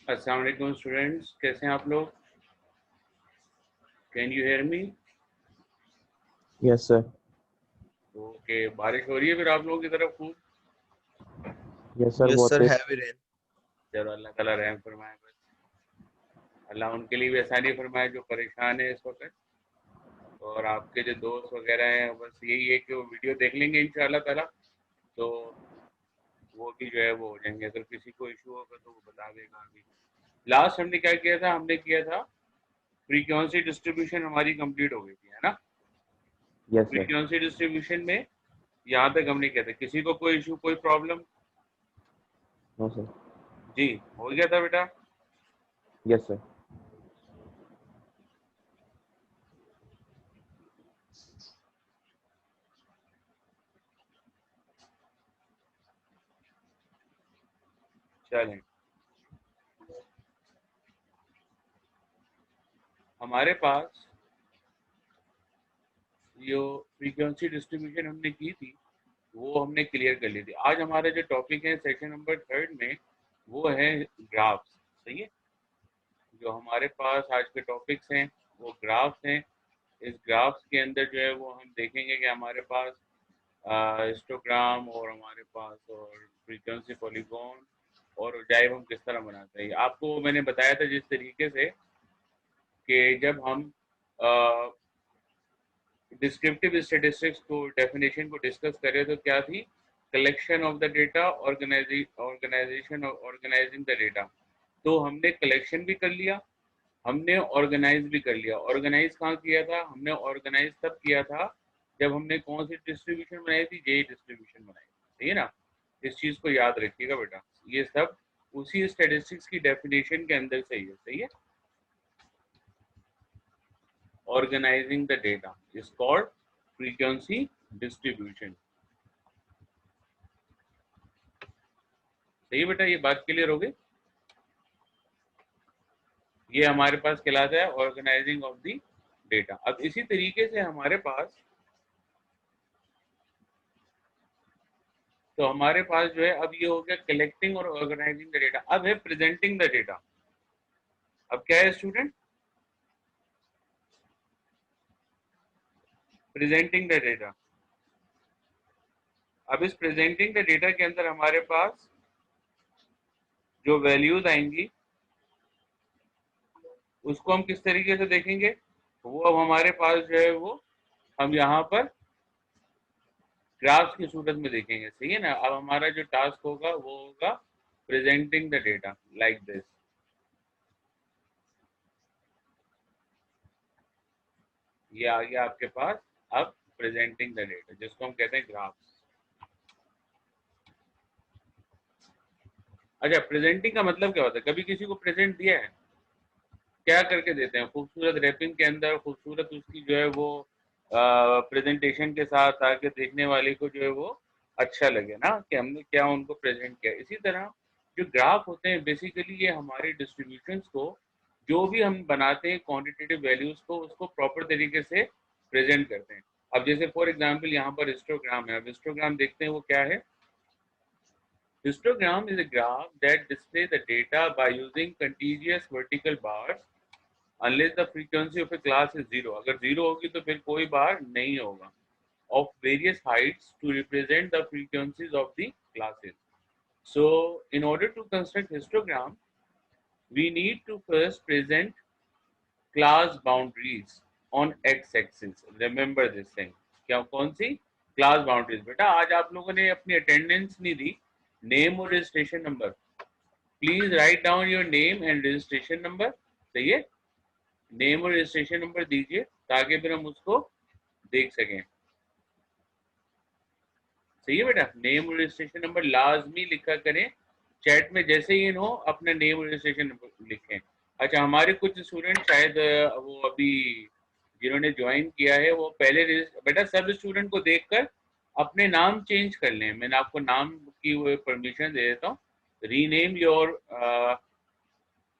अस्सलाम वालेकुम स्टूडेंट्स, कैसे हैं आप लोग? Can you hear me? Yes sir. Okay, बारिश हो रही है फिर आप लोगों की तरफ खूब? यस सर, यस बहुत सर, तेज। Heavy rain. चलो अल्लाह ताला रहम फरमाए, बस अल्लाह उनके लिए भी आसानी फरमाए जो परेशान है इस वक्त। और आपके जो दोस्त वगैरह हैं बस यही है कि वो वीडियो देख लेंगे इंशाअल्लाह ताला, तो वो भी जो है वो हो जाएंगे। अगर किसी को इशू होगा तो वो बता देगा। अभी लास्ट हमने क्या किया था, हमने किया था फ्रीक्वेंसी डिस्ट्रीब्यूशन, हमारी कंप्लीट हो गई थी, है ना? Yes sir. फ्रीक्वेंसी डिस्ट्रीब्यूशन में यहाँ तक हमने किया था। किसी को कोई इशू, कोई प्रॉब्लम? No sir. जी, हो गया था बेटा। Yes sir. चलें, हमारे पास जो फ्रीक्वेंसी डिस्ट्रीब्यूशन हमने की थी वो हमने क्लियर कर ली थी। आज हमारा जो टॉपिक है सेक्शन नंबर 3 में, वो है ग्राफ्स। सही है, जो हमारे पास आज के टॉपिक्स हैं वो ग्राफ्स हैं। इस ग्राफ्स के अंदर जो है वो हम देखेंगे कि हमारे पास हिस्टोग्राम और हमारे पास और फ्रीक्वेंसी पॉलीगॉन और डायग्राम हम किस तरह बनाते हैं। आपको मैंने बताया था जिस तरीके से कि जब हम डिस्क्रिप्टिव स्टैटिस्टिक्स को डेफिनेशन को डिस्कस करें तो क्या थी? Collection of the data, organisation organising the data. तो हमने कलेक्शन भी कर लिया, हमने ऑर्गेनाइज भी कर लिया। ऑर्गेनाइज कहाँ किया था? हमने ऑर्गेनाइज तब किया था जब हमने कौन सी डिस्ट्रीब्यूशन बनाई थी? जेई डिस्ट्रीब्यूशन बनाई थी, सही है ना? इस चीज को याद रखिएगा बेटा, ये सब उसी स्टैटिस्टिक्स की डेफिनेशन के अंदर से ही है। सही है, organizing the data is called frequency distribution। सही है बेटा, ये बात क्लियर हो गई? ये हमारे पास कहलाता है ऑर्गेनाइजिंग ऑफ द डेटा। अब इसी तरीके से हमारे पास, तो हमारे पास जो है अब ये हो गया कलेक्टिंग और ऑर्गेनाइजिंग द डेटा। अब है प्रेजेंटिंग द डेटा। अब क्या है स्टूडेंट? Presenting the data. अब इस प्रेजेंटिंग द डेटा के अंदर हमारे पास जो वैल्यूज आएंगी उसको हम किस तरीके से देखेंगे? वो अब हमारे पास जो है वो हम यहाँ पर ग्राफ्स की सूरत में देखेंगे। सही है ना? अब हमारा जो टास्क होगा वो होगा presenting the data like this. ये आ गया आपके पास अब प्रेजेंटिंग द डेटा, जिसको हम कहते हैं ग्राफ्स। अच्छा, प्रेजेंटिंग का मतलब क्या होता है? कभी किसी को प्रेजेंट दिया है? क्या करके देते हैं? खूबसूरत रैपिंग के अंदर, खूबसूरत उसकी जो है वो प्रेजेंटेशन के साथ, ताकि देखने वाले को जो है वो अच्छा लगे ना कि हमने क्या उनको प्रेजेंट किया। इसी तरह जो ग्राफ होते हैं बेसिकली ये हमारे डिस्ट्रीब्यूशंस को, जो भी हम बनाते हैं क्वांटिटेटिव वैल्यूज को, उसको प्रॉपर तरीके से प्रेजेंट करते हैं। अब जैसे फॉर एग्जांपल यहाँ पर हिस्टोग्राम है। अब हिस्टोग्राम देखते हैं वो क्या है। Histogram is a graph that displays the data by using contiguous vertical bars unless the frequency of a class is zero। अगर जीरो होगी तो फिर कोई बार नहीं होगा, of various heights to represent the frequencies of the classes। So in order to construct histogram, we need to first present class boundaries on x-axis। Remember this thing। क्या कौन सी? Class boundaries. बेटा आज आप लोगों ने अपनी अटेंडेंस नहीं दी, name और registration number. Please write down your name and registration number. सही है, नेम और रजिस्ट्रेशन नंबर दीजिए ताकि फिर हम उसको देख सकें। सही है बेटा, नेम और रजिस्ट्रेशन नंबर लाजमी लिखा करें। चैट में जैसे ही हो अपना नेम और रजिस्ट्रेशन नंबर लिखें। अच्छा, हमारे कुछ स्टूडेंट शायद वो अभी जिन्होंने ज्वाइन किया है वो पहले बेटा सब स्टूडेंट को देखकर अपने नाम चेंज कर लें। मैंने आपको नाम की वो परमिशन दे देता हूँ। Rename your,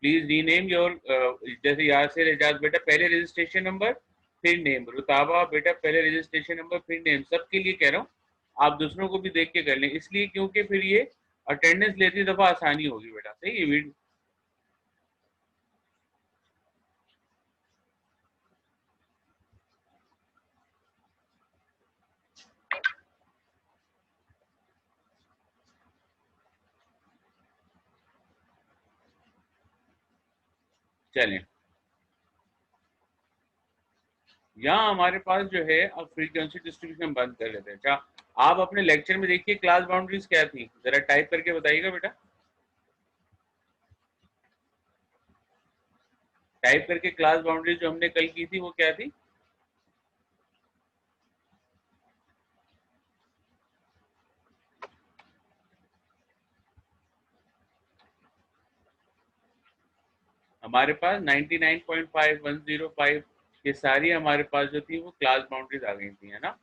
please rename your. जैसे यासिर एजाज बेटा पहले रजिस्ट्रेशन नंबर फिर नेम। रुताबा बेटा पहले रजिस्ट्रेशन नंबर फिर नेम। सबके लिए कह रहा हूँ, आप दूसरों को भी देख के कर लें, इसलिए क्योंकि फिर ये अटेंडेंस लेती दफा आसानी होगी बेटा। सही है, चलें, यहाँ हमारे पास जो है, अब फ्रीक्वेंसी डिस्ट्रीब्यूशन बंद कर लेते हैं। अच्छा, आप अपने लेक्चर में देखिए क्लास बाउंड्रीज क्या थी, जरा टाइप करके बताइएगा बेटा। टाइप करके क्लास बाउंड्रीज जो हमने कल की थी वो क्या थी? हमारे पास 99.5105 ये सारी हमारे पास जो थी वो क्लास बाउंड्रीज आ गई थी, है ना।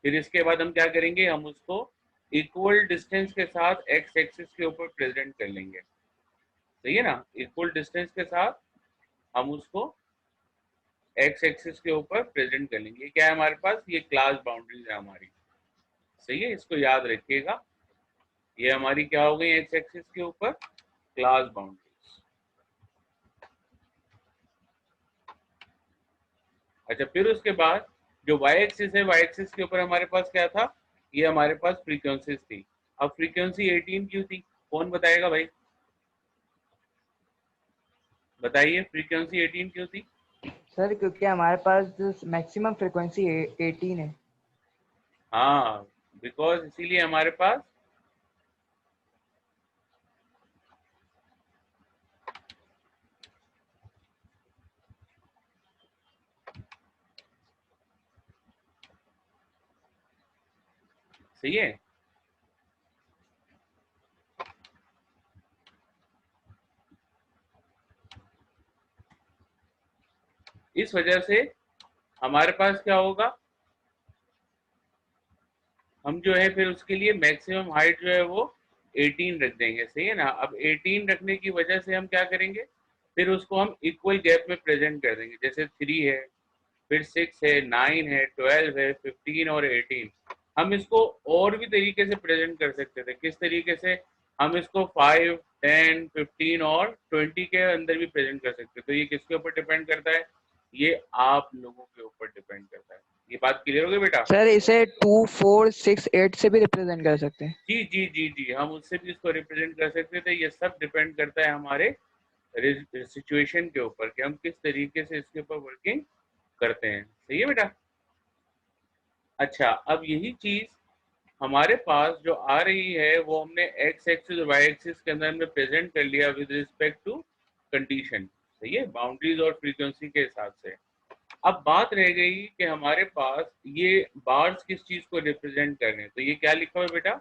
फिर इसके बाद हम क्या करेंगे, हम उसको इक्वल डिस्टेंस के साथ एक्स एक्सिस के ऊपर प्रेजेंट कर लेंगे, सही है ना। इक्वल डिस्टेंस के साथ हम उसको एक्स एक्सिस के ऊपर प्रेजेंट कर लेंगे। क्या है हमारे पास, ये क्लास बाउंड्रीज है हमारी, सही है, इसको याद रखिएगा। ये हमारी क्या हो गई एक्स एक्सिस के ऊपर क्लास बाउंड्रीज। अच्छा, फिर उसके बाद जो वाई एक्सिस है, वाई एक्सिस के ऊपर हमारे पास क्या था, ये हमारे पास फ्रीक्वेंसीज थी। अब फ्रीक्वेंसी 18 क्यों थी, कौन बताएगा भाई, बताइए फ्रीक्वेंसी 18 क्यों थी? सर क्योंकि हमारे पास मैक्सिमम फ्रिक्वेंसी 18 है। हाँ, बिकॉज इसीलिए हमारे पास सही है। इस वजह से हमारे पास क्या होगा, हम जो है फिर उसके लिए मैक्सिमम हाइट जो है वो 18 रख देंगे, सही है ना। अब 18 रखने की वजह से हम क्या करेंगे, फिर उसको हम इक्वल गैप में प्रेजेंट कर देंगे, जैसे 3 है, फिर 6 है, 9 है, 12 है, 15 और 18। हम इसको और भी तरीके से प्रेजेंट कर सकते थे, किस तरीके से, हम इसको 5, 10, 15 और 20 के अंदर भी प्रेजेंट कर सकते थे। तो ये किसके ऊपर डिपेंड करता है, ये आप लोगों के ऊपर डिपेंड करता है। ये बात क्लियर हो गई बेटा? सर इसे 2, 4, 6, 8 से भी रिप्रेजेंट कर सकते हैं। जी जी जी जी, हम उससे भी इसको रिप्रेजेंट कर सकते थे। ये सब डिपेंड करता है हमारे सिचुएशन के ऊपर कि हम किस तरीके से इसके ऊपर वर्किंग करते हैं, सही है बेटा। अच्छा, अब यही चीज हमारे पास जो आ रही है वो हमने एक्स एक्सिस और वाई एक्सिस के अंदर हमने प्रेजेंट कर लिया विद रिस्पेक्ट टू कंडीशन, सही है, बाउंड्रीज और फ्रीक्वेंसी के हिसाब से। अब बात रह गई कि हमारे पास ये बार्स किस चीज को रिप्रेजेंट कर रहे हैं। तो ये क्या लिखा हुआ है बेटा,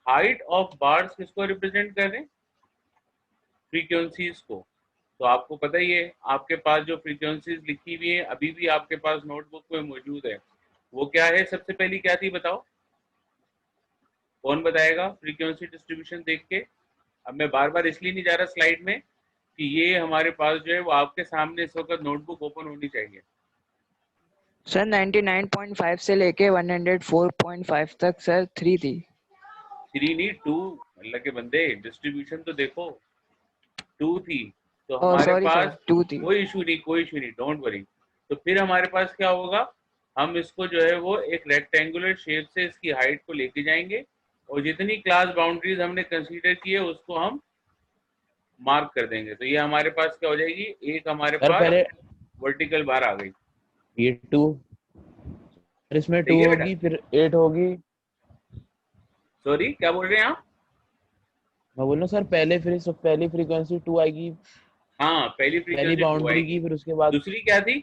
हाइट ऑफ बार्स किसको रिप्रेजेंट कर रहे हैं, फ्रीक्वेंसीज को। तो आपको पता ही है, आपके पास जो फ्रीक्वेंसीज लिखी हुई है अभी भी आपके पास नोटबुक में मौजूद है, वो क्या है, सबसे पहली क्या थी बताओ, कौन बताएगा फ्रीक्वेंसी डिस्ट्रीब्यूशन देख के। अब मैं बार बार इसलिए नहीं जा रहा स्लाइड में कि ये हमारे पास जो है वो आपके सामने इस वक्त नोटबुक ओपन होनी चाहिए। सर 99.5 से लेके 104.5 तक सर 3 थी। 3 नहीं 2, अल्लाह के बंदे डिस्ट्रीब्यूशन तो देखो, 2 थी। तो ओह हमारे सॉरी सर, पास 2 थी। कोई इशू नहीं, कोई इशू नहीं, डोंट वरी। तो फिर हमारे पास क्या होगा, हम इसको जो है वो एक रेक्टेंगुलर शेप से इसकी हाइट को लेके जाएंगे और जितनी क्लास बाउंड्रीज हमने कंसीडर की है उसको हम मार्क कर देंगे। तो ये हमारे पास क्या हो जाएगी, एक हमारे सर पास पहले वर्टिकल बार आ गई, ये 2, फिर इसमें 2 सही है बेटा। होगी, फिर 8 होगी। सॉरी क्या बोल रहे हैं आप? मैं बोल रहा हूँ सर, पहले फिर इस पहली फ्रीक्वेंसी 2 आएगी, हाँ, पहली पहली फ्रीक्वेंसी 2 बाउंड्री आएगी। की, फिर उसके बाद दूसरी क्या थी,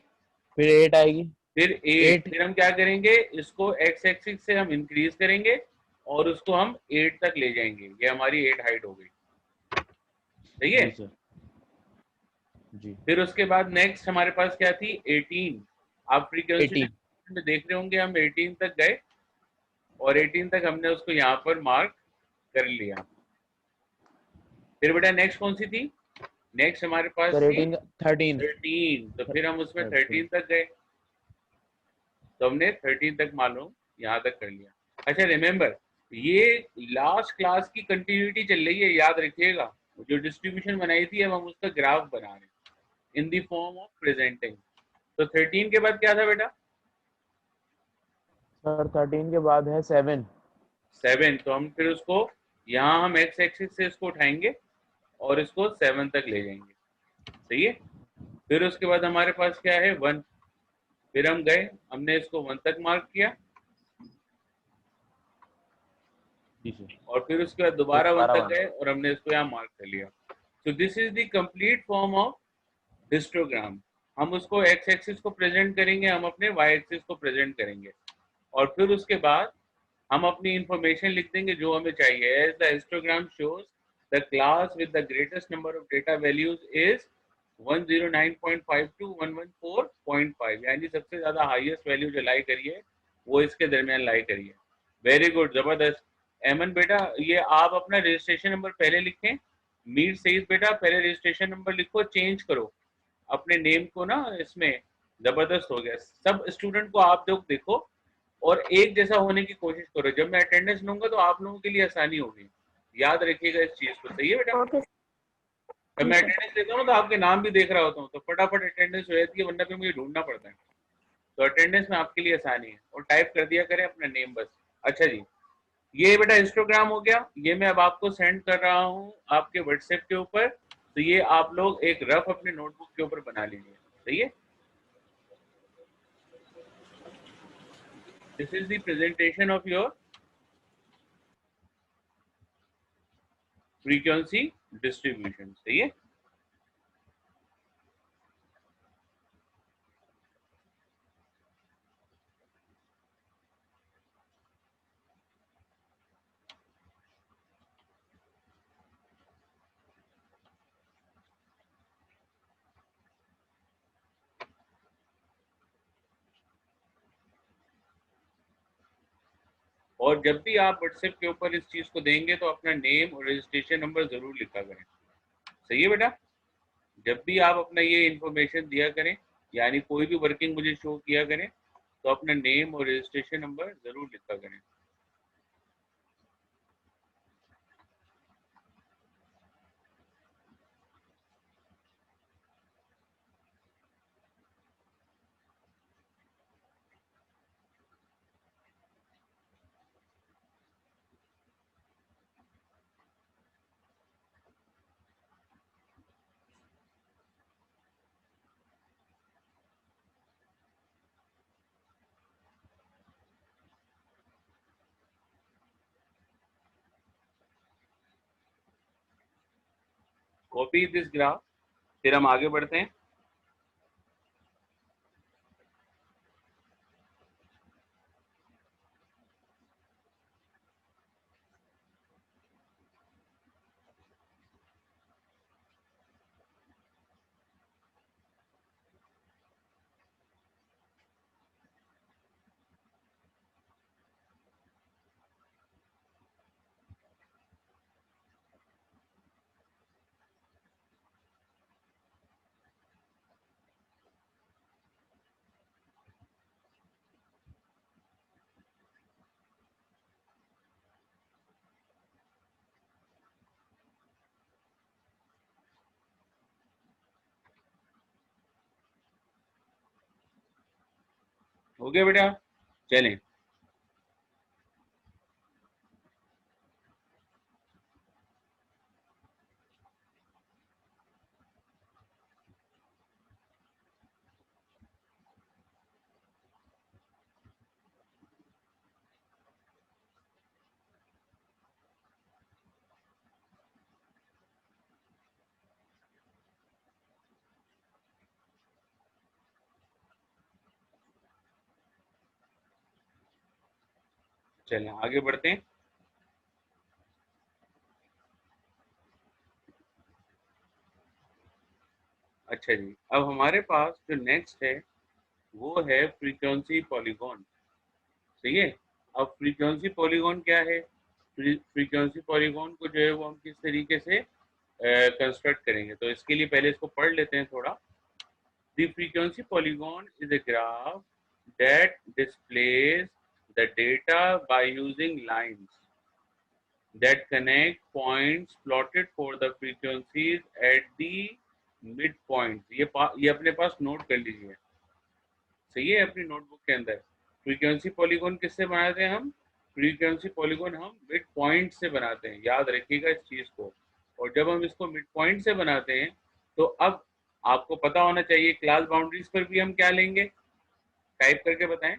फिर 8 आएगी। फिर 8। 8 फिर हम क्या करेंगे, इसको एक्स एक्सिस से हम इंक्रीज करेंगे और उसको हम 8 तक ले जाएंगे। ये हमारी 8 हाइट हो गई, सही है। जी सर, जी। फिर उसके बाद नेक्स्ट हमारे पास क्या थी, 18। आप फ्रीक्वेंसी 18 में देख रहे होंगे हम 18 तक गए और 18 तक हमने उसको यहाँ पर मार्क कर लिया। फिर बेटा नेक्स्ट कौन सी थी, नेक्स्ट हमारे पास सर, थी 18 13 13। तो फिर हम उसमें 13 13 तक गए, तो हमने 13 तक मालूम यहाँ तक कर लिया। अच्छा रिमेम्बर, ये लास्ट क्लास की कंटिन्यूटी चल रही है, याद रखिएगा। जो डिस्ट्रीब्यूशन बनाई थी अब हम उसका ग्राफ बना रहे हैं in the form of presenting. तो 13 के बाद क्या था बेटा, सर 13 के बाद है 7। 7। तो हम फिर उसको यहाँ हम एक्स एक्सिस से इसको उठाएंगे और इसको 7 तक ले जाएंगे, सही है। फिर उसके बाद हमारे पास क्या है 1, फिर हम गए, हमने इसको 1 तक मार्क किया, जी सर। और फिर उसके बाद फिर दोबारा 1 दोबारा तक 1। गए और हमने इसको यहाँ मार्क कर लिया। तो this is the complete form of histogram. हम उसको एक्स एक्सिस को प्रेजेंट करेंगे, हम अपने वाई एक्सिस को प्रेजेंट करेंगे, और फिर उसके बाद हम अपनी इंफॉर्मेशन लिख देंगे जो हमें चाहिए। As the histogram shows the class with the greatest number of data values is 109.5 to 114.5, यानी सबसे ज्यादा हाईएस्ट वैल्यू जो लाई करिए वो इसके दरमियान लाई करिए। वेरी गुड, जबरदस्त। एमन बेटा, ये आप अपना रजिस्ट्रेशन नंबर पहले लिखें। मीर सईद बेटा, पहले रजिस्ट्रेशन नंबर लिखो, चेंज करो अपने नेम को ना इसमें। जबरदस्त हो गया। सब स्टूडेंट को आप लोग देखो और एक जैसा होने की कोशिश करो। जब मैं अटेंडेंस लूंगा तो आप लोगों के लिए आसानी होगी, याद रखिएगा इस चीज को। सही है बेटा? ओके जब जी मैं सर। अटेंडेंस लेता हूँ तो आपके नाम भी देख रहा होता हूँ, तो फटाफट अटेंडेंस हो जाती है, वरना फिर मुझे ढूंढना पड़ता है। तो अटेंडेंस में आपके लिए आसानी है, और टाइप कर दिया करें अपना नेम बस। अच्छा जी, ये बेटा हिस्टोग्राम हो गया। ये मैं अब आपको सेंड कर रहा हूँ आपके व्हाट्सएप के ऊपर, तो ये आप लोग एक रफ अपने नोटबुक के ऊपर बना लीजिए। सही है? This is the presentation of your frequency distribution. सही है? और जब भी आप व्हाट्सएप के ऊपर इस चीज को देंगे तो अपना नेम और रजिस्ट्रेशन नंबर जरूर लिखा करें। सही है बेटा? जब भी आप अपना ये इंफॉर्मेशन दिया करें, यानी कोई भी वर्किंग मुझे शो किया करें, तो अपना नेम और रजिस्ट्रेशन नंबर जरूर लिखा करें। कॉपी दिस ग्राफ, फिर हम आगे बढ़ते हैं। हो गया बेटा? चलें। चलें आगे बढ़ते हैं। अच्छा जी, अब हमारे पास जो नेक्स्ट है वो है फ्रीक्वेंसी पॉलीगॉन। सही है? अब फ्रीक्वेंसी पॉलीगॉन क्या है? फ्रीक्वेंसी पॉलीगॉन को जो है वो हम किस तरीके से कंस्ट्रक्ट करेंगे, तो इसके लिए पहले इसको पढ़ लेते हैं थोड़ा। The frequency polygon is a graph that displays the data by using lines that connect points plotted for the frequencies at the midpoints। ये अपने पास नोट कर लीजिए। सही है? अपनी नोटबुक के अंदर फ्रीक्वेंसी पॉलीगॉन किससे बनाते हैं हम? फ्रीक्वेंसी पॉलीगॉन हम मिड पॉइंट से बनाते हैं, याद रखिएगा इस चीज को। और जब हम इसको मिड पॉइंट से बनाते हैं तो अब आपको पता होना चाहिए क्लास बाउंड्रीज पर भी हम क्या लेंगे, टाइप करके बताएं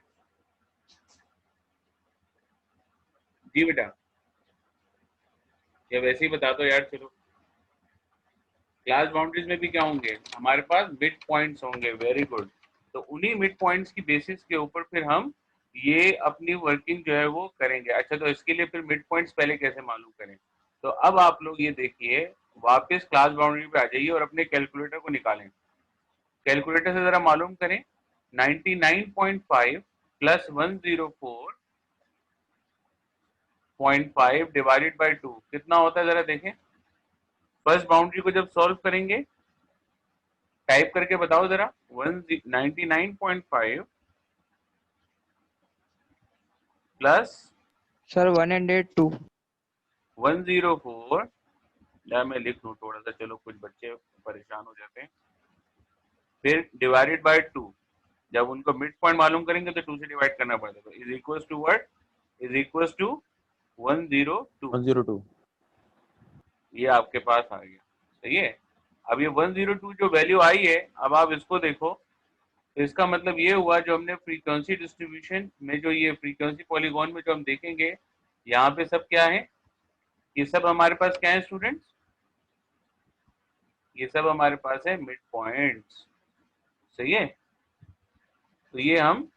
जी बेटा, या वैसे ही बता दो यार। चलो, क्लास बाउंड्रीज में भी क्या होंगे हमारे पास, मिड पॉइंट्स होंगे। Very good. तो उन्हीं मिड पॉइंट्स की बेसिस के ऊपर फिर हम ये अपनी वर्किंग जो है वो करेंगे। अच्छा, तो इसके लिए फिर मिड पॉइंट्स पहले कैसे मालूम करें? तो अब आप लोग ये देखिए, वापस क्लास बाउंड्री पे आ जाइए और अपने कैलकुलेटर को निकालें। कैलकुलेटर से जरा मालूम करें, 99.5 प्लस 104.5 डिवाइडेड बाई 2 कितना होता है, जरा देखें। फर्स्ट बाउंड्री को जब सॉल्व करेंगे, टाइप करके बताओ जरा, 99.5 प्लस सर 102। 104, या मैं लिख दूं थोड़ा सा, चलो कुछ बच्चे परेशान हो जाते हैं। फिर डिवाइडेड बाय 2, जब उनको मिड पॉइंट मालूम करेंगे तो 2 से डिवाइड करना पड़ता है, तो is equal to what, is equal to 102। 102। ये आपके पास आ गया, सही है। अब ये 102 जो वैल्यू आई है, अब आप इसको देखो, तो इसका मतलब ये हुआ, जो हमने फ्रीक्वेंसी डिस्ट्रीब्यूशन में, जो ये फ्रीक्वेंसी पॉलीगॉन में जो हम देखेंगे, यहाँ पे सब क्या है, ये सब हमारे पास क्या है स्टूडेंट्स, ये सब हमारे पास है मिड पॉइंट्स, सही है। तो ये हम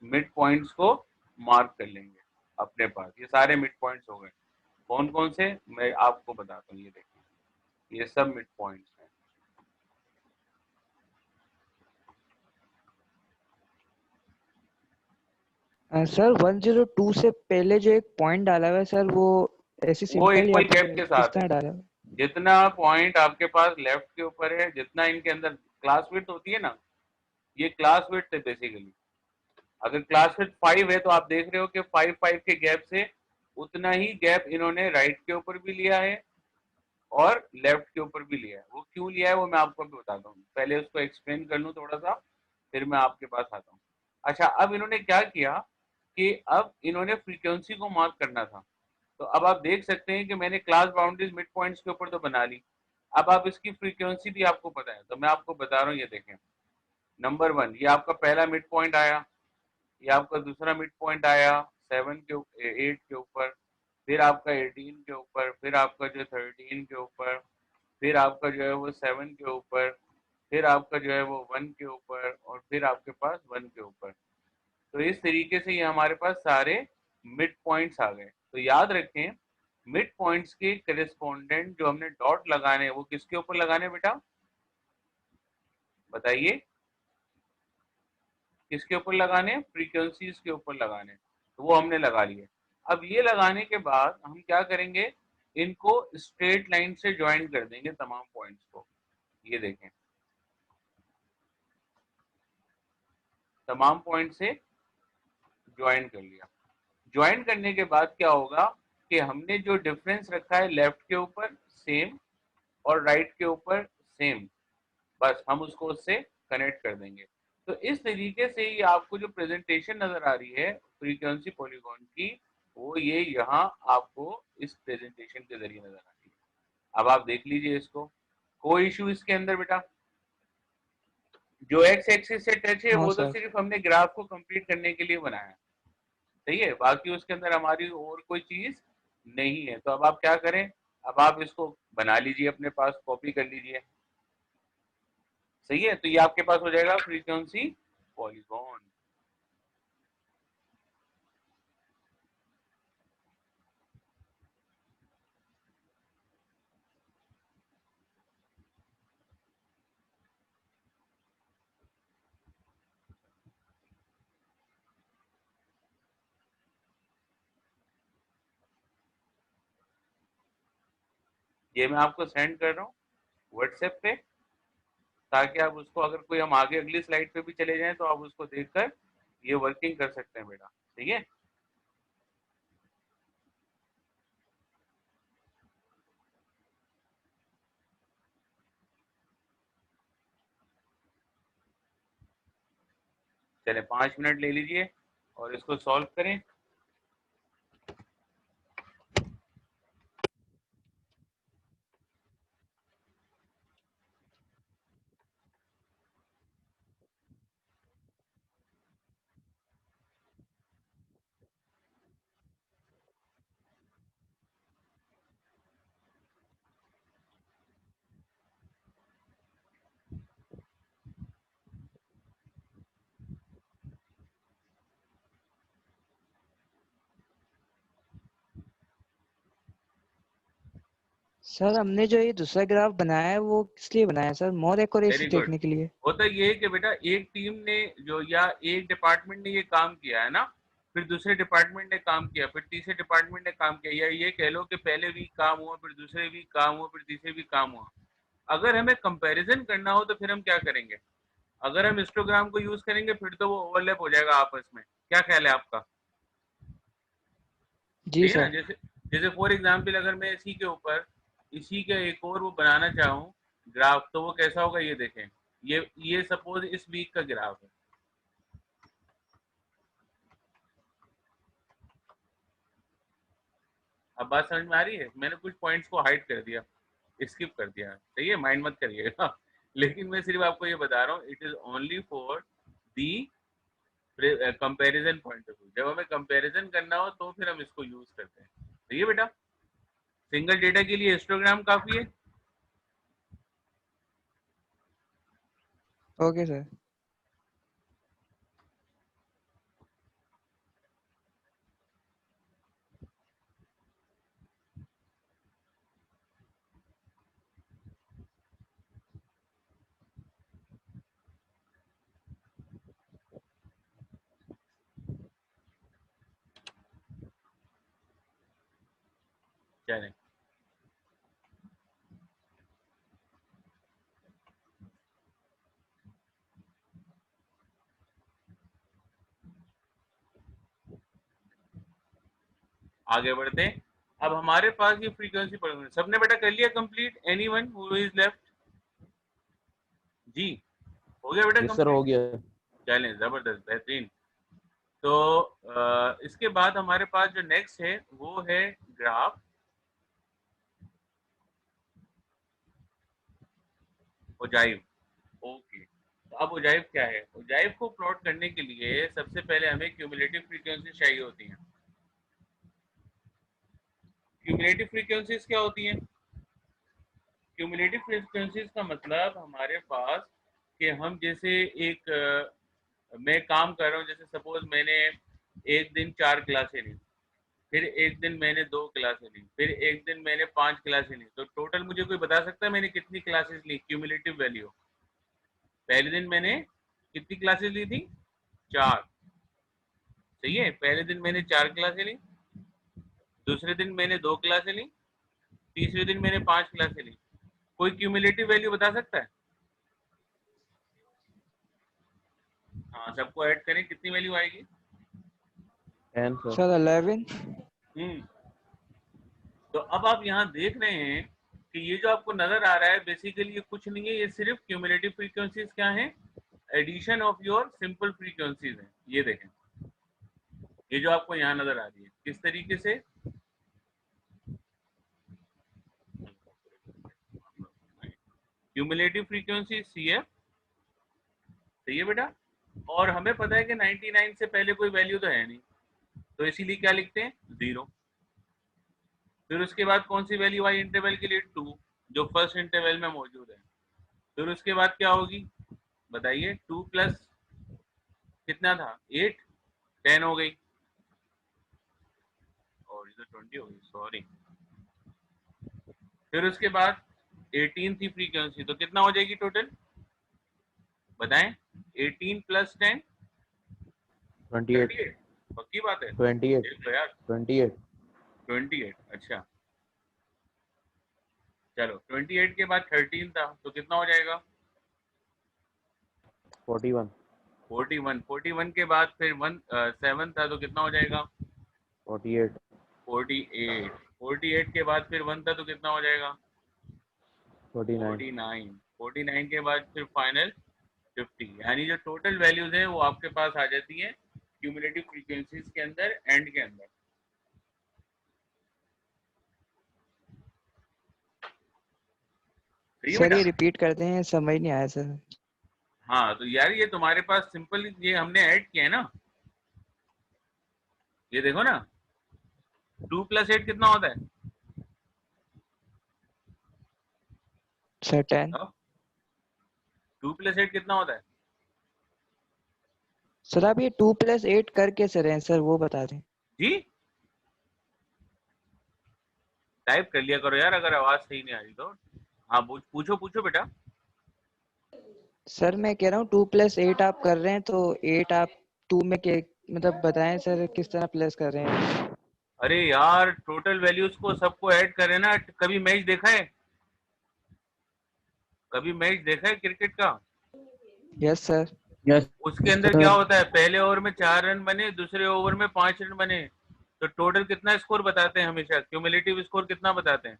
मिड पॉइंट्स को मार्क कर लेंगे अपने पास। ये सारे मिड पॉइंट्स हो गए। कौन कौन से, मैं आपको बताता हूँ, ये देखिए, ये सब मिड पॉइंट्स हैं। सर 102 से पहले जो एक पॉइंट डाला हुआ है सर, वो ऐसे वो सिंपल या इक्वल फिर गैप के किस साथ है। तरह डाला है? जितना पॉइंट आपके पास लेफ्ट के ऊपर है, जितना इनके अंदर क्लास विड्थ होती है ना, ये क्लास विड्थ है बेसिकली। अगर क्लास विड्थ 5 है, तो आप देख रहे हो कि 5 5 के गैप से उतना ही गैप इन्होंने राइट के ऊपर भी लिया है और लेफ्ट के ऊपर भी लिया है। वो क्यों लिया है वो मैं आपको भी बताता हूँ, पहले उसको एक्सप्लेन कर लूँ थोड़ा सा, फिर मैं आपके पास आता हूँ। अच्छा, अब इन्होंने क्या किया कि अब इन्होंने फ्रीक्वेंसी को मार्क करना था। तो अब आप देख सकते हैं कि मैंने क्लास बाउंड्रीज मिड पॉइंट्स के ऊपर तो बना ली। अब आप इसकी फ्रीक्वेंसी भी आपको पता है, तो मैं आपको बता रहा हूँ, ये देखें। नंबर 1, ये आपका पहला मिड पॉइंट आया, ये आपका दूसरा मिड पॉइंट आया 7 के 8 के ऊपर, फिर आपका 18 के ऊपर, फिर आपका जो 13 के ऊपर, फिर आपका जो है वो 7 के ऊपर, फिर आपका जो है वो 1 के ऊपर, और फिर आपके पास 1 के ऊपर। तो इस तरीके से ये हमारे पास सारे मिड पॉइंट्स आ गए। तो याद रखें, मिड पॉइंट्स के करेस्पॉन्डेंट जो हमने डॉट लगाने हैं, वो किसके ऊपर लगाने बेटा, बताइए, किसके ऊपर लगाने, फ्रीक्वेंसीज के ऊपर लगाने। तो वो हमने लगा लिए। अब ये लगाने के बाद हम क्या करेंगे, इनको स्ट्रेट लाइन से ज्वाइन कर देंगे तमाम पॉइंट्स को। ये देखें, तमाम पॉइंट से ज्वाइन कर लिया। ज्वाइन करने के बाद क्या होगा कि हमने जो डिफरेंस रखा है लेफ्ट के ऊपर सेम और राइट के ऊपर सेम, बस हम उसको उससे कनेक्ट कर देंगे। तो इस तरीके से ही आपको जो प्रेजेंटेशन नजर आ रही है फ्रीक्वेंसी पॉलीगॉन की, वो ये यहाँ आपको इस प्रेजेंटेशन के जरिए नजर आ रही है। अब आप देख लीजिए इसको, कोई इशू इसके अंदर बेटा? जो एक्स एक्सिस से टच है हाँ वो तो सर। सिर्फ हमने ग्राफ को कंप्लीट करने के लिए बनाया, सही है, बाकी उसके अंदर हमारी और कोई चीज नहीं है। तो अब आप क्या करें, अब आप इसको बना लीजिए, अपने पास कॉपी कर लीजिए, सही है। तो ये आपके पास हो जाएगा फ्रीक्वेंसी पॉलीगॉन। ये मैं आपको सेंड कर रहा हूँ व्हाट्सएप पे, ताकि आप उसको, अगर कोई हम आगे अगली स्लाइड पे भी चले जाएं तो आप उसको देखकर ये वर्किंग कर सकते हैं बेटा, ठीक है। चले 5 मिनट ले लीजिए और इसको सॉल्व करें। सर हमने जो ये दूसरा ग्राफ बनाया है वो किस लिए बनाया है सर? मोर एक्यूरेसी वेरी गुड। देखने के लिए? होता ये है कि बेटा एक टीम ने जो या एक डिपार्टमेंट ने ये काम किया है ना, फिर दूसरे डिपार्टमेंट ने काम किया, फिर तीसरे डिपार्टमेंट ने काम किया, या ये कह लो कि पहले वीक काम हुआ, फिर दूसरे वीक काम हुआ, फिर तीसरे वीक काम हुआ। अगर हमें कंपैरिजन करना हो तो फिर हम क्या करेंगे? अगर हम हिस्टोग्राम को यूज करेंगे फिर तो वो ओवरलैप हो जाएगा आपस में। क्या ख्याल है आपका? जी सही है ना? सर। जैसे जैसे फॉर एग्जाम्पल अगर मैं इसी के ऊपर इसी का एक और वो बनाना चाहूँ ग्राफ, तो वो कैसा होगा ये देखें। ये सपोज इस वीक का ग्राफ है। अब बात समझ में आ रही है? मैंने कुछ पॉइंट्स को हाइड कर दिया, स्किप कर दिया, सही है, माइंड मत करिएगा। लेकिन मैं सिर्फ आपको ये बता रहा हूँ, it is only for the comparison point of view. जब हमें कंपैरिजन करना हो तो फिर हम इसको यूज करते हैं। सही है बेटा? सिंगल डेटा के लिए हिस्टोग्राम काफी है। Okay sir. चलें, आगे बढ़ते हैं। अब हमारे पास ये फ्रीक्वेंसी पर सबने बेटा कर लिया complete? Anyone who is left? जी, हो गया बेटा यस सर हो कंप्लीट? गया। चलें, जबरदस्त, बेहतरीन। तो इसके बाद हमारे पास जो नेक्स्ट है वो है ग्राफ ओजाइव। ओके, तो अब ओजाइव क्या है? ओजाइव को प्लॉट करने के लिए सबसे पहले हमें क्यूमुलेटिव फ्रीक्वेंसी चाहिए होती है। क्यूमुलेटिव फ्रीक्वेंसीज क्या होती हैं? क्यूमुलेटिव फ्रीक्वेंसीज का मतलब हमारे पास कि हम जैसे एक मैं काम कर रहा हूँ, जैसे सपोज मैंने एक दिन 4 क्लासें ली, फिर एक दिन मैंने 2 क्लासें ली, फिर एक दिन मैंने 5 क्लासें ली, तो टोटल मुझे कोई बता सकता है मैंने कितनी क्लासेस ली? Cumulative value. पहले दिन मैंने कितनी क्लासेस ली थी? 4। सही है, पहले दिन मैंने 4 क्लासें ली, दूसरे दिन मैंने 2 क्लासें ली, तीसरे दिन मैंने 5 क्लासें ली। कोई क्यूमुलेटिव वैल्यू बता सकता है? हाँ, सबको ऐड करें, कितनी वैल्यू आएगी? 10 सर। सर 11। हम्म। तो अब आप यहाँ देख रहे हैं कि ये जो आपको नजर आ रहा है बेसिकली ये कुछ नहीं है, ये सिर्फ क्यूमुलेटिव फ्रीक्वेंसीज क्या है? Addition of your simple frequencies है। ये देखें, ये जो आपको यहाँ नजर आ रही है किस तरीके से। Cumulative frequency CF। सही है बेटा? और हमें पता है कि 99 से पहले कोई वैल्यू तो है नहीं, तो इसीलिए क्या लिखते हैं? 0। फिर उसके बाद कौन सी वैल्यू आई इंटरवल के लिए? 2, जो फर्स्ट इंटरवल में मौजूद है। फिर उसके बाद क्या होगी बताइए? 2 प्लस कितना था? 8, 10 हो गई, और इधर 20 हो गई, सॉरी। फिर उसके बाद 18 थी फ्रीक्वेंसी, तो कितना हो जाएगी टोटल बताएं? 18 प्लस 10 28। 38। पक्की बात है? 28। देख लो यार। 28। 28, अच्छा। चलो, 28 के बाद 13 था, तो कितना हो जाएगा? 41। 41। 41 के बाद फिर 7 था, तो कितना हो जाएगा? 48। 48। 48 के बाद फिर 1 था, तो कितना हो जाएगा? 49। 49। 49 के बाद फिर फाइनल 50। यानी जो टोटल वैल्यूज है वो आपके पास आ जाती है क्यूमुलेटिव फ्रीक्वेंसीज के अंदर, एंड के अंदर। सही है सर बेटा? ये रिपीट करते हैं, समझ नहीं आया सर। हाँ, तो यार ये तुम्हारे पास सिंपल ये हमने ऐड किया है ना, ये देखो ना। 2 प्लस 8 कितना होता है? सर 10। 2 प्लस 8 कितना होता है? सर आप ये 2 + 8 कर कैसे रहे हैं सर, वो बता दें। जी, टाइप कर लिया करो यार, अगर आवाज सही नहीं आ रही तो। हाँ पूछो पूछो बेटा। सर मैं कह रहा हूँ 2+8 आप कर रहे हैं तो 8 आप 2 में के मतलब बताएं सर किस तरह प्लस कर रहे हैं। अरे यार टोटल वैल्यूज को सबको ऐड करें ना। कभी मैच देखा है? कभी मैच देखा है क्रिकेट का? Yes sir. यस उसके अंदर क्या सर। होता है, पहले ओवर में 4 रन बने, दूसरे ओवर में 5 रन बने, तो टोटल कितना स्कोर बताते हैं हमेशा? क्यूमुलेटिव स्कोर कितना बताते हैं?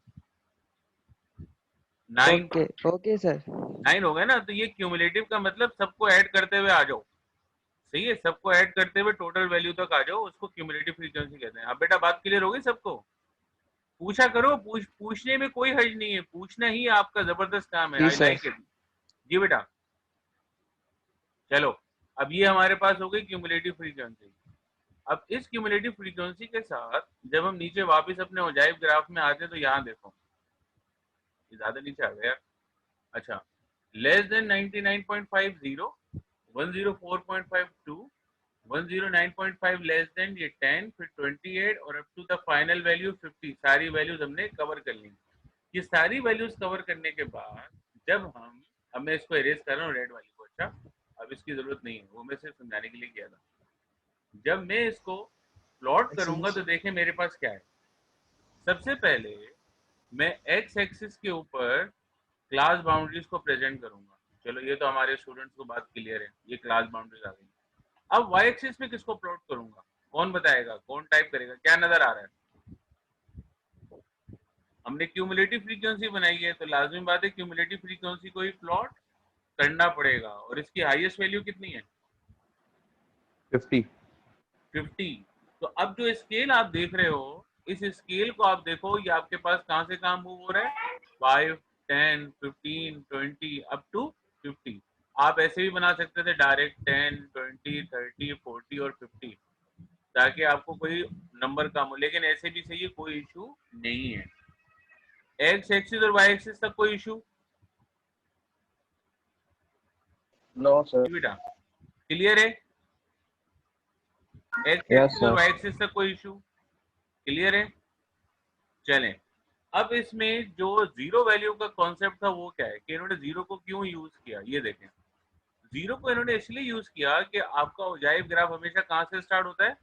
9। Okay okay sir. 9 हो गया ना, तो ये क्यूमुलेटिव का मतलब सबको ऐड करते हुए आ जाओ। सही है, सबको ऐड करते हुए टोटल वैल्यू तक आ जाओ, उसको क्यूमुलेटिव फ्रीक्वेंसी कहते हैं। अब बेटा बात क्लियर होगी सबको? पूछा करो, पूछने में कोई हर्ज नहीं है, पूछना ही आपका जबरदस्त काम है। जी आई सर। Like it. जी बेटा। चलो, अब ये हमारे पास हो गई क्यूमुलेटिव फ्रीक्वेंसी। अब इस क्यूमुलेटिव फ्रीक्वेंसी के साथ जब हम नीचे वापस अपने ओजाइव ग्राफ में आते हैं तो यहाँ देखो, ये ज्यादा नीचे आ गया। अच्छा, लेस देन 99.50, 104.52, 109.5 लेस देन ये 10, फिर 28 और up to the final value 50। सारी वैल्यूज हमने कवर कर ली। ये सारी वैल्यूज कवर करने के बाद जब हम, अब मैं इसको इरेज कर रहा हूँ रेड वाली को। अच्छा, अब इसकी जरूरत नहीं है, वो मैं सिर्फ समझाने के लिए किया था। जब मैं इसको प्लॉट करूंगा तो देखें मेरे पास क्या है। सबसे पहले मैं एक्स एक्सिस के ऊपर क्लास बाउंड्रीज को प्रेजेंट करूंगा। चलो ये तो हमारे स्टूडेंट्स को बात क्लियर है, ये क्लास बाउंड्रीज आ गई। अब वाई एक्सिस पे किसको प्लॉट करूंगा? कौन बताएगा, कौन टाइप करेगा, क्या नजर आ रहा है? हमने क्यूमुलेटिव फ्रीक्वेंसी बनाई है तो लाजमी बात है क्यूमुलेटिव फ्रीक्वेंसी को ही प्लॉट करना पड़ेगा। और इसकी हाईएस्ट वैल्यू कितनी है? 50। 50। तो अब जो स्केल आप देख रहे हो, इस स्केल को आप देखो, ये आपके पास कहां से कहां मूव हो रहा है? 5, 10, 15, 20 अप टू 50। आप ऐसे भी बना सकते थे डायरेक्ट 10, 20, 30, 40 और 50, ताकि आपको कोई नंबर कम हो, लेकिन ऐसे भी सही है, कोई इशू नहीं है। एक्स एक्सिस और वाई एक्सिस तक कोई इशू? No sir. बेटा क्लियर है? एक्स यस एक्सिस और सर। वाई एक्सिस तक कोई इशू? क्लियर है? चलें, अब इसमें जो जीरो वैल्यू का कॉन्सेप्ट था वो क्या है कि इन्होंने जीरो को क्यों यूज किया, ये देखें। जीरो को इन्होंने इसलिए यूज किया कि आपका ओजाइव ग्राफ हमेशा कहां से स्टार्ट होता है?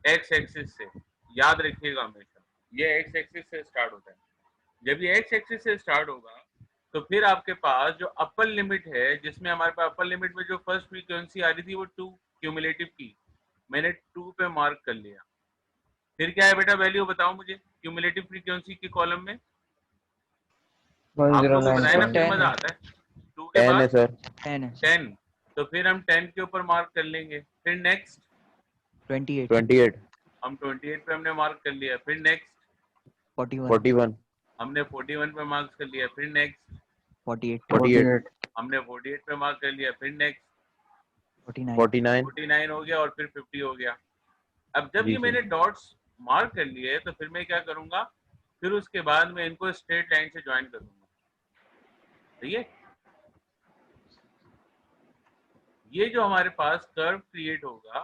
एक्स एक्सिस से। याद रखिएगा हमेशा, ये एक्स एक्सिस से स्टार्ट होता है। जब ये एक्स एक्सिस से स्टार्ट होगा तो फिर आपके पास जो अपर लिमिट है, जिसमें हमारे पास अपर लिमिट में जो फर्स्ट फ्रीक्वेंसी आ रही थी वो 2 क्यूमुलेटिव की, मैंने 2 पे मार्क कर लिया। फिर क्या है बेटा वैल्यू, बताओ मुझे क्यूमुलेटिव फ्रीक्वेंसी के कॉलम में। आप लोगों को बताया सर ना, फिर 10 मजा है। आता है। 2 के 10 है बाद सर। 10 है। 10, तो फिर हम 10 के ऊपर मार्क कर लेंगे। फिर नेक्स्ट 28। 28। हम 28 पे हमने मार्क कर लिया। फिर नेक्स्ट 41। 41। हमने 41 पे मार्क कर लिया। फिर नेक्स्ट 48। 48। हमने 48 पे मार्क कर लिया। फिर नेक्स्ट 49। 49। 49 हो गया और फिर 50 हो गया। अब जब जी ये सर। मैंने डॉट्स मार्क कर लिए तो फिर मैं क्या करूंगा, फिर उसके बाद मैं इनको स्ट्रेट लाइन से ज्वाइन करूंगा। सही है? ये जो हमारे पास कर्व क्रिएट होगा,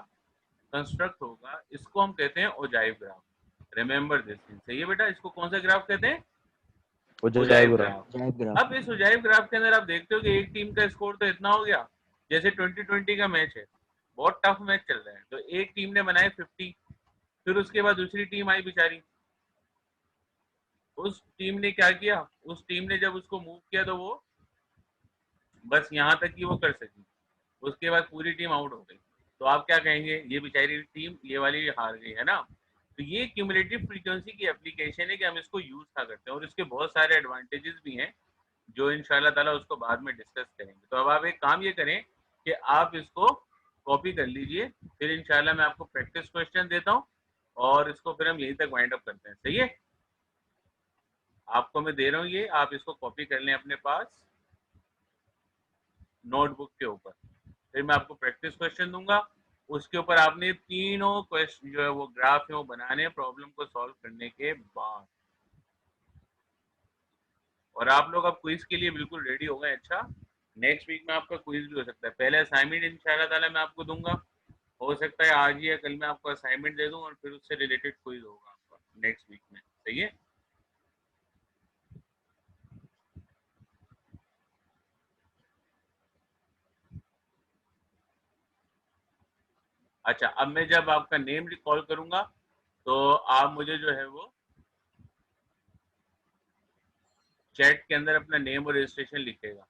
कंस्ट्रक्ट होगा, इसको हम कहते हैं ogive graph. Remember this thing. सही है बेटा? इसको कौन सा ग्राफ कहते हैं? वो ओजाइव जाएगा। ग्राफ। जैब ग्राफ। अब इस ओजाइव ग्राफ के अंदर आप देखते हो कि एक टीम का स्कोर तो इतना हो गया, जैसे 2020 का मैच है, बहुत टफ मैच चल रहा है, तो एक टीम ने बनाए 50। फिर उसके बाद दूसरी टीम आई बेचारी, उस टीम ने क्या किया, उस टीम ने जब उसको मूव किया तो वो बस यहाँ तक ही वो कर सकी, उसके बाद पूरी टीम आउट हो गई। तो आप क्या कहेंगे, ये बेचारी टीम ये वाली हार गई है ना। तो ये क्यूमुलेटिव फ्रीक्वेंसी की एप्लीकेशन है कि हम इसको यूज क्या करते हैं, और इसके बहुत सारे एडवांटेजेस भी हैं जो इंशाल्लाह ताला उसको बाद में डिस्कस करेंगे। तो अब आप एक काम ये करें कि आप इसको कॉपी कर लीजिए, फिर इंशाल्लाह मैं आपको प्रैक्टिस क्वेश्चन देता हूँ और इसको फिर हम यहीं तक वाइंड अप करते हैं। सही है? आपको मैं दे रहा हूँ ये, आप इसको कॉपी कर लें अपने पास नोटबुक के ऊपर, फिर मैं आपको प्रैक्टिस क्वेश्चन दूंगा, उसके ऊपर आपने तीनों क्वेश्चन जो है वो ग्राफ है वो बनाने प्रॉब्लम को सॉल्व करने के बाद। और आप लोग अब क्विज के लिए बिल्कुल रेडी हो गए। अच्छा, नेक्स्ट वीक में आपका क्विज भी हो सकता है। पहले असाइनमेंट इंशाल्लाह ताला मैं आपको दूंगा, हो सकता है आज या कल मैं आपको असाइनमेंट दे दूं और फिर उससे रिलेटेड क्विज होगा आपका नेक्स्ट वीक में। सही है। अच्छा, अब मैं जब आपका नेम रिकॉल करूंगा तो आप मुझे जो है वो चैट के अंदर अपना नेम और रजिस्ट्रेशन लिखेगा।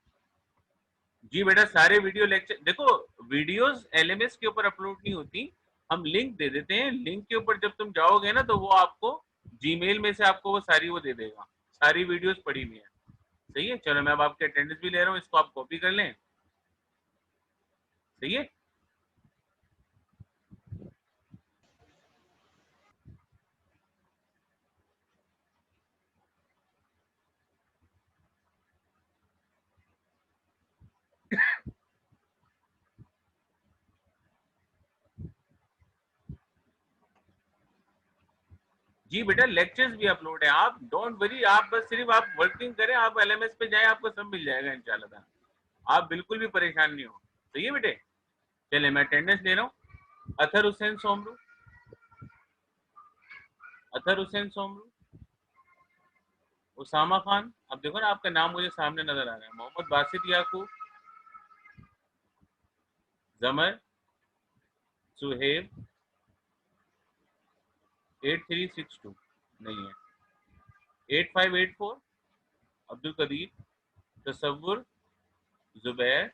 जी बेटा, सारे वीडियो लेक्चर देखो, वीडियोस एलएमएस के ऊपर अपलोड नहीं होती, हम लिंक दे देते हैं। लिंक के ऊपर जब तुम जाओगे ना तो वो आपको जीमेल में से आपको वो सारी वो दे देगा, सारी वीडियोस पड़ी हुई है। सही है, चलो मैं अब आपके अटेंडेंस भी ले रहा हूँ, इसको आप कॉपी कर लें। सही है। जी बेटा, लेक्चर्स भी अपलोड है, आप डोंट वरी, आप बस सिर्फ आप वर्किंग करें, आप एलएमएस पे जाएं, आपको सब मिल जाएगा इंशाल्लाह। आप बिल्कुल भी परेशान नहीं हो। सही है बेटे, चले मैं अटेंडेंस ले रहा हूँ। अथर हुसैन सोमरू, अथर हुसैन सोमरू, उसामा खान, अब देखो ना आपका नाम मुझे सामने नजर आ रहा है। मोहम्मद बासित याकूब, जमर, सुहेब, 8362 नहीं है, 8584, अब्दुल कदीर, तसव्वुर, जुबैर,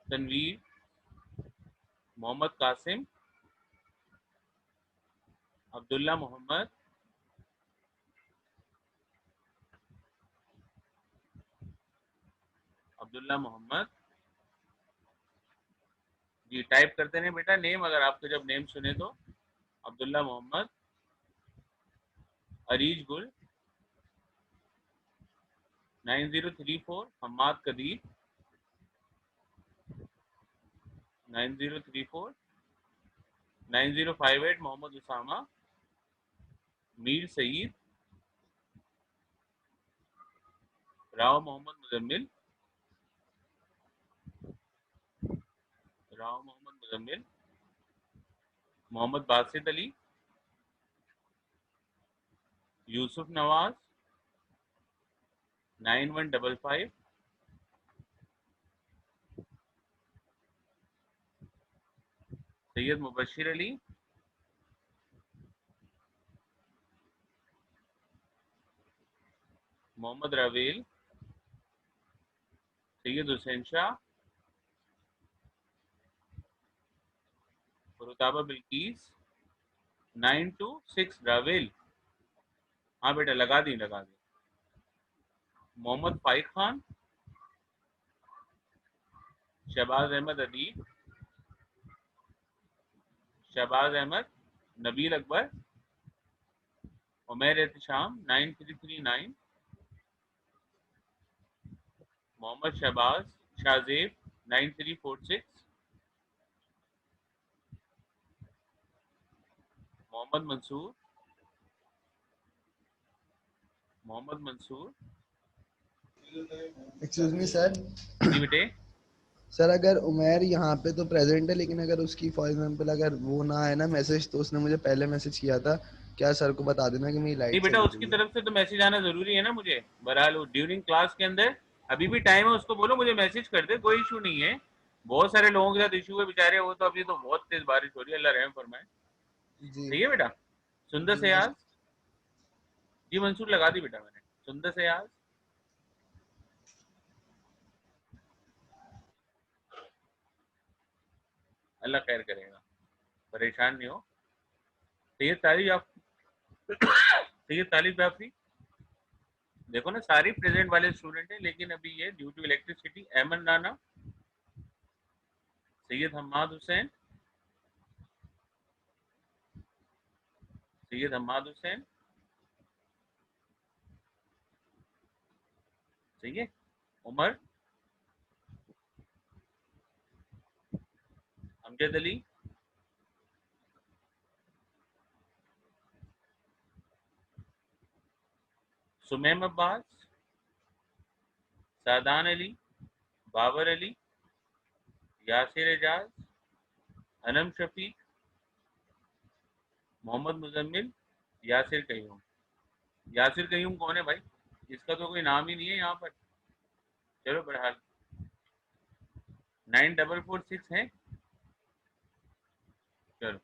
तनवीर, मोहम्मद कासिम, अब्दुल्ला मोहम्मद, अब्दुल्ला मोहम्मद। जी टाइप करते हैं बेटा नेम, अगर आपको जब नेम सुने तो। अब्दुल्ला मोहम्मद, अरीज गुल, 9034, हम्माद कदीर, 9034, 9058, मोहम्मद उसामा, मीर सईद, राव मोहम्मद मुजम्मिल, राव मोहम्मद मुजम्मिल, मोहम्मद बासित अली, यूसुफ नवाज, 9155, सैयद मुबशिर अली, मोहम्मद रावेल, सैयद हुसैन शाह, रुताबा बिल्कीस, 926 रावेल। हाँ बेटा लगा दी, लगा दी। Mohammad Faiq Khan, Shahbaz Ahmad Adeeb, Shahbaz Ahmad, Nabeel Akbar, Umair Ehtesham, 9339, Mohammad Shahbaz, Shahzeb, 9346, Mohammad Mansoor, Mohammad Mansoor. Excuse me sir. जी बेटे, सर अगर उमेर यहाँ पे तो प्रेजेंट है, लेकिन अगर उसकी फॉर एग्जांपल अगर वो ना आए ना मैसेज, तो उसने मुझे पहले मैसेज किया था, क्या सर को बता देना कि मेरी नहीं लाइट बेटा चली उसकी गई है। तरफ से तो मैसेज आना जरूरी है ना मुझे। बहरहाल ड्यूरिंग क्लास के अंदर अभी भी टाइम है, उसको बोलो मुझे मैसेज कर दे, कोई इशू नहीं है। बहुत सारे लोगों के साथ इशू है बेचारे, वो तो अभी तो बहुत तेज बारिश हो रही है, अल्लाह रहम फरमाए। जी सही है बेटा। सुंदर जी से मैं याद, जी मंसूर लगा दी बेटा मैंने। सुंदर से याद, अल्लाह खैर करेगा, परेशान नहीं हो। सैयद तारीफ आप, सैयद तारीफ जाफरी, देखो ना सारी प्रेजेंट वाले स्टूडेंट हैं, लेकिन अभी ये ड्यू टू इलेक्ट्रिसिटी। अहमद नाना, सैयद हम्माद हुसैन, सैयद हम्माद हुसैन। सही है। उमर, अमजद अली, सुमैम अब्बास, सादान अली, बाबर अली, यासिर एजाज, अनम शफीक, मोहम्मद मुजम्मिल, यासिर कयूम। यासिर कयूम कौन है भाई? इसका तो कोई नाम ही नहीं है यहाँ पर। चलो बहरहाल 9446 है। चलो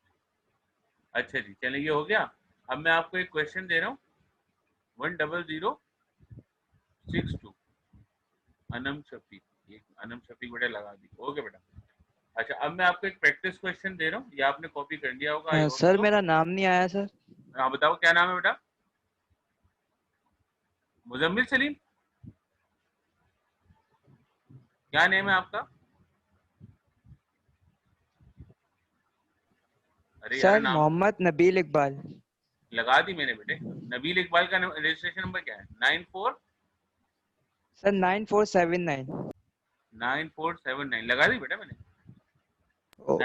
अच्छा जी, चलिए ये हो गया। अब मैं आपको एक क्वेश्चन दे रहा हूँ। 10062 अनम शफीक, ये अनम शफीक बेटा लगा दी। ओके बेटा। अच्छा अब मैं आपको एक प्रैक्टिस क्वेश्चन दे रहा हूँ, ये आपने कॉपी कर लिया होगा आई होप सर सो। मेरा नाम नहीं आया सर। हाँ बताओ क्या नाम है बेटा? मुजम्मिल सलीम, क्या नेम है आपका? अरे यार सर नाम मोहम्मद नबील इकबाल। लगा दी मैंने बेटे। नबील इकबाल का रजिस्ट्रेशन नंबर क्या है? 94 सर 9479। 9479 लगा दी बेटा मैंने।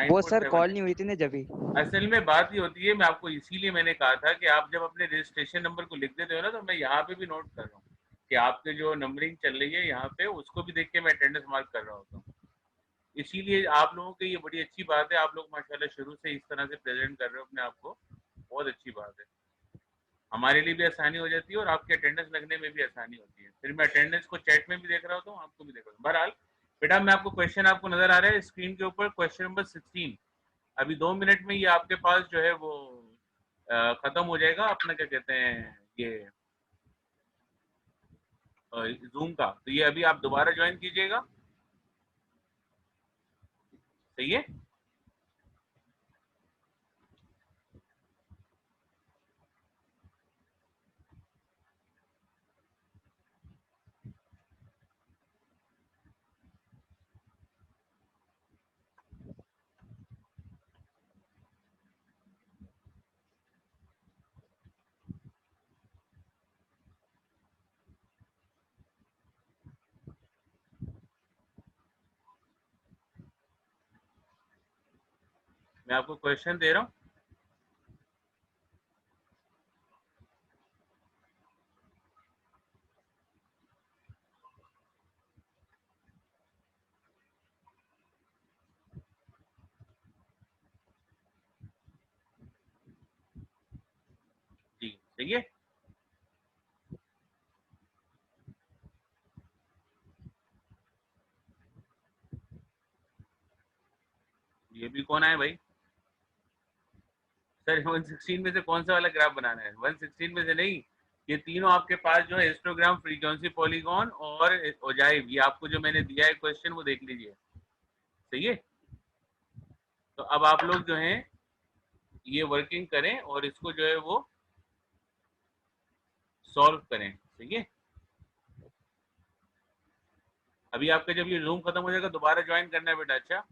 वो सर कॉल 9479। नहीं हुई थी ना जब ही। असल में बात ये होती है, मैं आपको इसीलिए मैंने कहा था कि आप जब अपने रजिस्ट्रेशन नंबर को लिख देते हो ना, तो मैं यहाँ पे भी नोट कर रहा हूँ कि आपके जो नंबरिंग चल रही है यहाँ पे, उसको भी देख के मैं अटेंडेंस मार्क कर रहा होता हूँ। इसीलिए आप लोगों की ये बड़ी अच्छी बात है, आप लोग माशाल्लाह शुरू से इस तरह से प्रेजेंट कर रहे हो अपने आप को, बहुत अच्छी बात है। हमारे लिए भी आसानी हो जाती है और आपके अटेंडेंस लगने में भी आसानी होती है। फिर मैं अटेंडेंस को चैट में भी देख रहा होता हूँ, आपको भी देख रहा हूँ। बहरहाल बेटा मैं आपको क्वेश्चन, आपको नजर आ रहा है स्क्रीन के ऊपर, क्वेश्चन नंबर 16। अभी 2 मिनट में ये आपके पास जो है वो खत्म हो जाएगा अपना, क्या कहते हैं ये जूम का। तो ये अभी आप दोबारा ज्वाइन कीजिएगा, सही है? मैं आपको क्वेश्चन दे रहा हूँ। जी सही है। ये भी कौन आए भाई? सर 116 में से कौन सा वाला ग्राफ बनाना है? 116 में से नहीं, ये तीनों आपके पास जो है हिस्टोग्राम, फ्रीक्वेंसी पॉलीगॉन और ओजाइव, ये आपको जो मैंने दिया है क्वेश्चन वो देख लीजिए, सही है? तो अब आप लोग जो हैं ये वर्किंग करें और इसको जो है वो सॉल्व करें, सही है? अभी आपका जब ये जूम खत्म हो जाएगा दोबारा ज्वाइन करना है बेटा। अच्छा